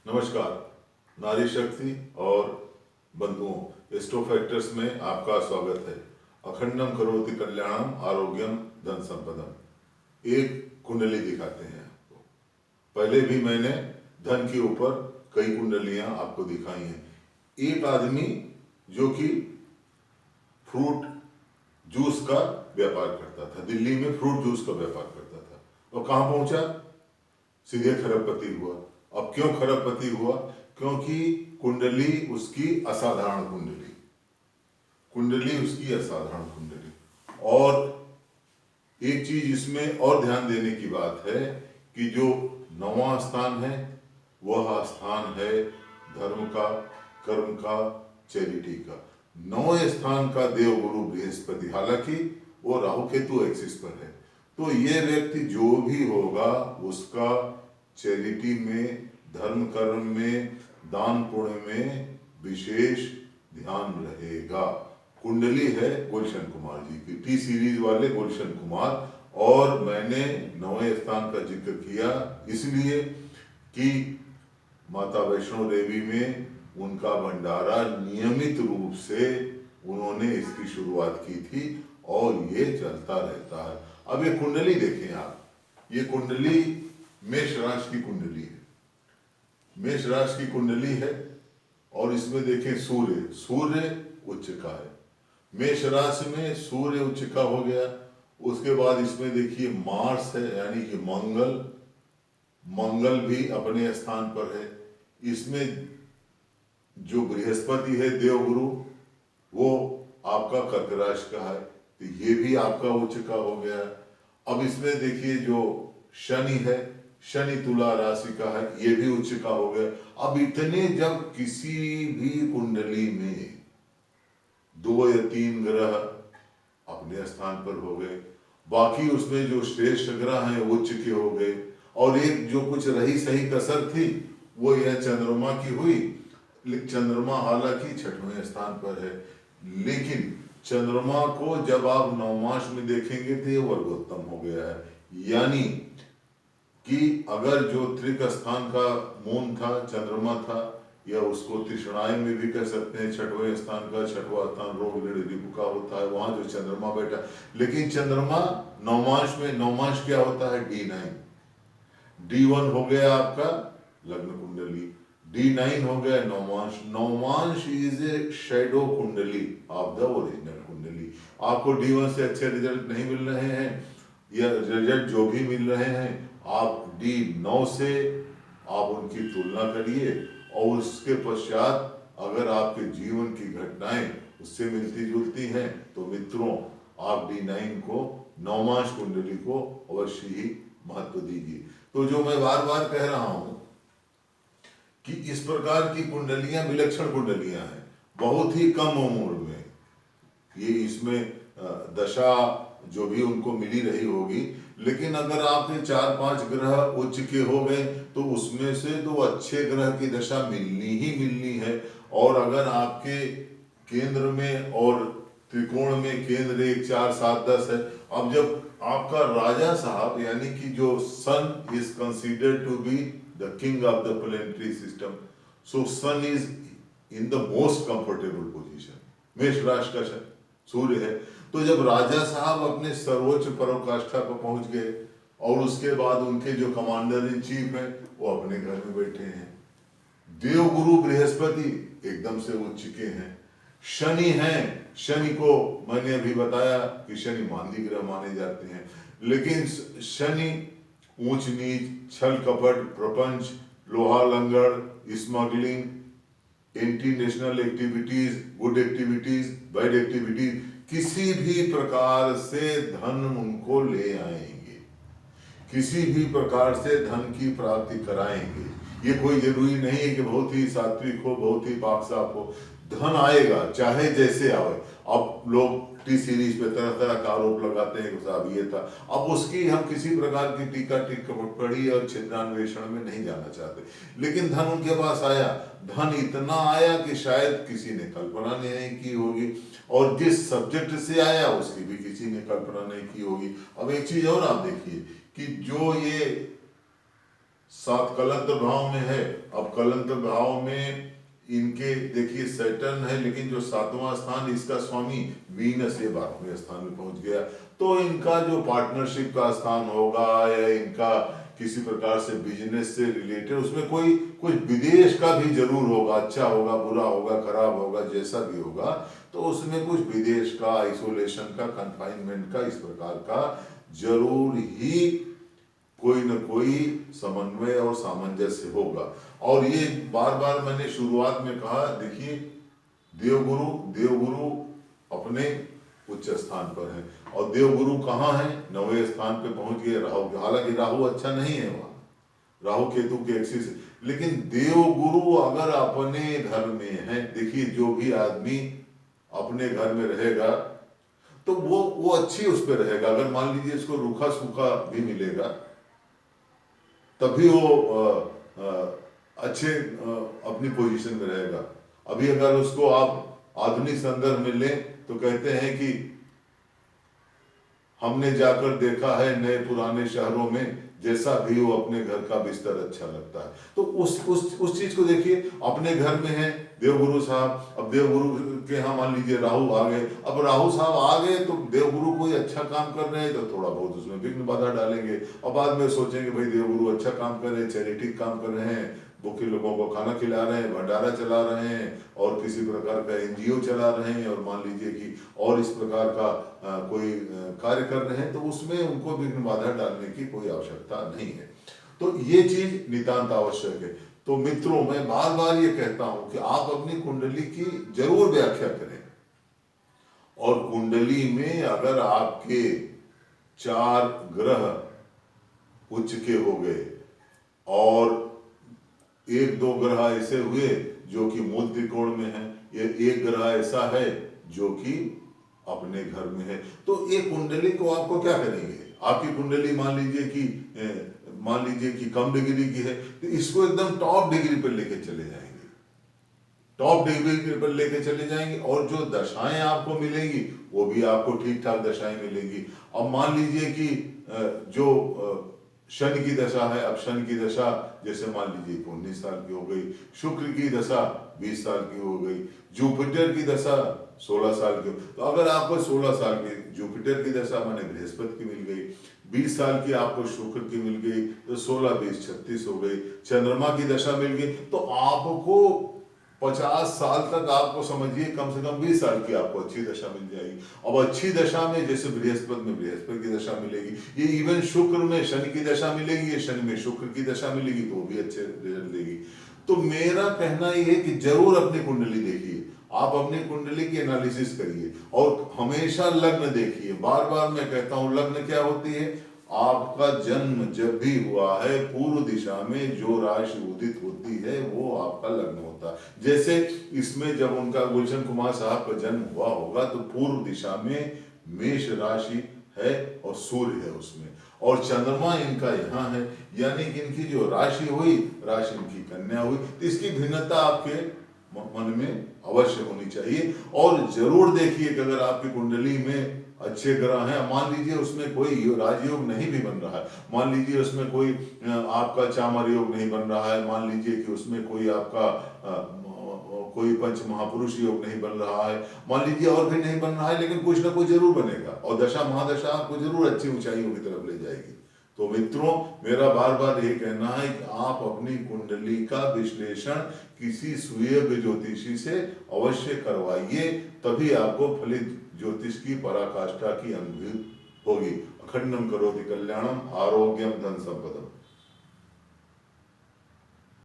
नमस्कार। नारी शक्ति और बंधुओं एस्ट्रो फैक्टर्स में आपका स्वागत है। अखंडम करोति कल्याणम आरोग्यम धन संपदम। एक कुंडली दिखाते हैं आपको। पहले भी मैंने धन के ऊपर कई कुंडलियां आपको दिखाई हैं। एक आदमी जो कि फ्रूट जूस का व्यापार करता था, दिल्ली में फ्रूट जूस का व्यापार करता था। और कहाँ पहुंचा? सीधे खरबपति हुआ। अब क्यों खरबपति हुआ? क्योंकि कुंडली उसकी असाधारण कुंडली उसकी असाधारण कुंडली। और एक चीज इसमें और ध्यान देने की बात है कि जो 9वां स्थान है वह स्थान है धर्म का, कर्म का, चैरिटी का। 9वें स्थान का देवगुरु बृहस्पति, हालांकि वो राहु केतु एक्सिस पर है। तो ये व्यक्ति जो भी होगा उसका चैरिटी में, धर्म कर्म में, दान पुण्य में विशेष ध्यान रहेगा। कुंडली है गुलशन कुमार जी की, टी सीरीज वाले गुलशन कुमार। और मैंने 9वें स्थान का जिक्र किया इसलिए कि माता वैष्णो देवी में उनका भंडारा नियमित रूप से उन्होंने इसकी शुरुआत की थी और ये चलता रहता है। अब ये कुंडली देखें आप, ये कुंडली मेष राशि की कुंडली है। मेष राशि की कुंडली है और इसमें देखें सूर्य उच्च का है। मेष राशि में सूर्य उच्च का हो गया। उसके बाद इसमें देखिए मार्स है, यानी कि मंगल भी अपने स्थान पर है। इसमें जो बृहस्पति है देवगुरु, वो आपका कर्क राशि का है, तो ये भी आपका उच्च का हो गया। अब इसमें देखिए जो शनि है, शनि तुला राशि का है, ये भी उच्च का हो गया। अब इतने जब किसी भी कुंडली में 2 या 3 ग्रह अपने स्थान पर हो गए, बाकी उसमें जो श्रेष्ठ ग्रह हैं उच्च के हो गए, और एक जो कुछ रही सही कसर थी वो यह चंद्रमा की हुई। चंद्रमा हालांकि 6वें स्थान पर है, लेकिन चंद्रमा को जब आप नवमांश में देखेंगे तो ये वर्गोत्तम हो गया है। यानी कि अगर जो त्रिक स्थान का मून था, चंद्रमा था, या उसको तृष्णाय में भी कह सकते हैं, 6वें स्थान का 6वां स्थान रोग रिपु का होता है, वहां जो चंद्रमा बैठा। लेकिन चंद्रमा नवमांश में, नवमांश क्या होता है? D9। D1 हो गया आपका लग्न कुंडली, D9 हो गया नवमांश। नवमांश इज ए शैडो कुंडली ऑफ द ओरिजिनल कुंडली। आपको D1 से अच्छे रिजल्ट नहीं मिल रहे हैं, या रिजल्ट जो भी मिल रहे हैं आप D9 से आप उनकी तुलना करिए, और उसके पश्चात अगर आपके जीवन की घटनाएं उससे मिलती जुलती हैं तो मित्रों आप D9 को, नवमांश कुंडली को अवश्य ही महत्व दीजिए। तो जो मैं बार बार कह रहा हूं कि इस प्रकार की कुंडलियां विलक्षण कुंडलियां हैं, बहुत ही कम उम्र में ये इसमें दशा जो भी उनको मिली रही होगी। लेकिन अगर आपके 4-5 ग्रह उच्च के हो गए तो उसमें से तो अच्छे ग्रह की दशा मिलनी ही मिलनी है। और अगर आपके केंद्र में और त्रिकोण में केंद्र 1, 4, 7, 10 है, अब जब आपका राजा साहब यानी कि जो sun is considered to be the king of the planetary system, so sun is in the most comfortable position. मेष राशि का सूर्य है, तो जब राजा साहब अपने सर्वोच्च पराकाष्ठा पर पहुंच गए और उसके बाद उनके जो कमांडर इन चीफ हैं वो अपने घर में बैठे हैं। देवगुरु बृहस्पति एकदम से उच्च के हैं। शनि हैं, शनि को मैंने अभी बताया कि शनि मांदी ग्रह माने जाते हैं, लेकिन शनि ऊंच नीच, छल कपट, प्रपंच, लोहा लंगड़, smuggling, anti national activities, good activities, bad activities, किसी भी प्रकार से धन उनको ले आएंगे, किसी भी प्रकार से धन की प्राप्ति कराएंगे। ये कोई जरूरी नहीं है कि बहुत ही सात्विक हो, बहुत ही पाकसाफ हो, धन आएगा चाहे जैसे आए। अब लोग टी सीरीज पे तरह तरह का आरोप लगाते हैं कि साहब ये था, अब उसकी हम किसी प्रकार की टीका टिप्पणी और छिद्रान्वेषण में नहीं जाना चाहते। लेकिन धन उनके पास आया, धन इतना आया कि शायद किसी ने कल्पना नहीं की होगी, और जिस सब्जेक्ट से आया उसकी भी किसी ने कल्पना नहीं की होगी। अब एक चीज और आप देखिए कि जो ये सात कलंत्र भाव में है। अब कलंत्र भाव में इनके देखिए सैटर्न है, लेकिन जो सातवां स्थान इसका स्वामी वीनस ये 12वें स्थान में पहुंच गया। तो इनका जो पार्टनरशिप का स्थान होगा या इनका किसी प्रकार से बिजनेस से रिलेटेड उसमें कोई कुछ विदेश का भी जरूर होगा, अच्छा होगा, बुरा होगा, खराब होगा, जैसा भी होगा, तो उसमें कुछ विदेश का, आइसोलेशन का, कंफाइनमेंट का, इस प्रकार का जरूर ही कोई न कोई समन्वय और सामंजस्य होगा। और ये बार बार मैंने शुरुआत में कहा, देखिए देवगुरु देवगुरु अपने उच्च स्थान पर है, और देवगुरु कहाँ है? 9वें स्थान पे पहुंच गए राहु। हालांकि राहु अच्छा नहीं है वहां, राहु केतु के एक्सिस, लेकिन देवगुरु अगर अपने घर में है, देखिए जो भी आदमी अपने घर में रहेगा तो वो अच्छी उस पर रहेगा। अगर मान लीजिए इसको रूखा सूखा भी मिलेगा तभी वो अच्छे अपनी पोजीशन में रहेगा। अभी अगर उसको आप आधुनिक संदर्भ में लें तो कहते हैं कि हमने जाकर देखा है नए पुराने शहरों में, जैसा भी हो अपने घर का बिस्तर अच्छा लगता है। तो उस चीज को देखिए, अपने घर में है देवगुरु साहब, अब देवगुरु के यहाँ मान लीजिए राहु आ गए, अब राहु साहब आ गए तो देवगुरु कोई अच्छा काम कर रहे हैं तो थोड़ा बहुत उसमें विघ्न बाधा डालेंगे, और बाद में सोचेंगे भाई देवगुरु अच्छा काम कर रहे हैं, चैरिटी काम कर रहे हैं, भूखे लोगों को खाना खिला रहे हैं, भंडारा चला रहे हैं, और किसी प्रकार का एनजीओ चला रहे हैं, और मान लीजिए कि और इस प्रकार का कोई कार्य कर रहे हैं, तो उसमें उनको विघ्न बाधा डालने की कोई आवश्यकता नहीं है। तो ये चीज नितांत आवश्यक है। तो मित्रों, मैं बार बार ये कहता हूं कि आप अपनी कुंडली की जरूर व्याख्या करें, और कुंडली में अगर आपके 4 ग्रह उच्च के हो गए और 1-2 ग्रह ऐसे हुए जो कि मूल त्रिकोण में है, या एक ग्रह ऐसा है जो कि अपने घर में है, तो ये कुंडली को आपको क्या करेंगे? आपकी कुंडली मान लीजिए कि कम डिग्री की है, तो इसको एकदम टॉप डिग्री पर लेके चले जाएंगे, टॉप डिग्री पर लेके चले जाएंगे, और जो दशाएं आपको मिलेंगी वो भी आपको ठीक ठाक दशाएं मिलेंगी। अब मान लीजिए कि जो शनि की दशा है, अब शनि की दशा जैसे मान लीजिए 19 साल की हो गई, शुक्र की दशा 20 साल की हो गई, जुपिटर की दशा 16 साल की, तो अगर आपको 16 साल की जुपिटर की दशा माने बृहस्पति की मिल गई, 20 साल की आपको शुक्र की मिल गई, तो 16, 20, 36 हो गई, चंद्रमा की दशा मिल गई, तो आपको 50 साल तक आपको समझिए कम से कम 20 साल की आपको अच्छी दशा मिल जाएगी। अब अच्छी दशा में जैसे बृहस्पति में बृहस्पति की दशा मिलेगी, ये इवन शुक्र में शनि की दशा मिलेगी, ये शनि में शुक्र की दशा मिलेगी, तो वो भी अच्छे रिजल्ट देगी। तो मेरा कहना ये है कि जरूर अपनी कुंडली देखिए, आप अपनी कुंडली की एनालिसिस करिए, और हमेशा लग्न देखिए। बार बार मैं कहता हूं, लग्न क्या होती है? आपका जन्म जब भी हुआ है, पूर्व दिशा में जो राशि उदित होती है वो आपका लग्न होता है। जैसे इसमें जब उनका गुलशन कुमार साहब का जन्म हुआ होगा तो पूर्व दिशा में मेष राशि है और सूर्य है उसमें, और चंद्रमा इनका यहाँ है, यानी कि इनकी जो राशि हुई, राशि इनकी कन्या हुई। तो इसकी भिन्नता आपके मन में अवश्य होनी चाहिए। और जरूर देखिए कि अगर आपकी कुंडली में अच्छे ग्रह हैं, मान लीजिए उसमें कोई राजयोग नहीं भी बन रहा है, मान लीजिए उसमें कोई आपका चामर योग नहीं बन रहा है, मान लीजिए कि उसमें कोई आपका कोई पंच महापुरुष योग नहीं बन रहा है, मान लीजिए और भी नहीं बन रहा है, लेकिन कुछ ना कुछ जरूर बनेगा, और दशा महादशा आपको जरूर अच्छी ऊंचाइयों की तरफ ले जाएगी। तो मित्रों, मेरा बार बार ये कहना है कि आप अपनी कुंडली का विश्लेषण किसी सुयोग्य ज्योतिषी से अवश्य करवाइए, तभी आपको फलित ज्योतिष की पराकाष्ठा की अनुभूति होगी। अखंडम करोति कल्याणम, आरोग्यम धन संपदम।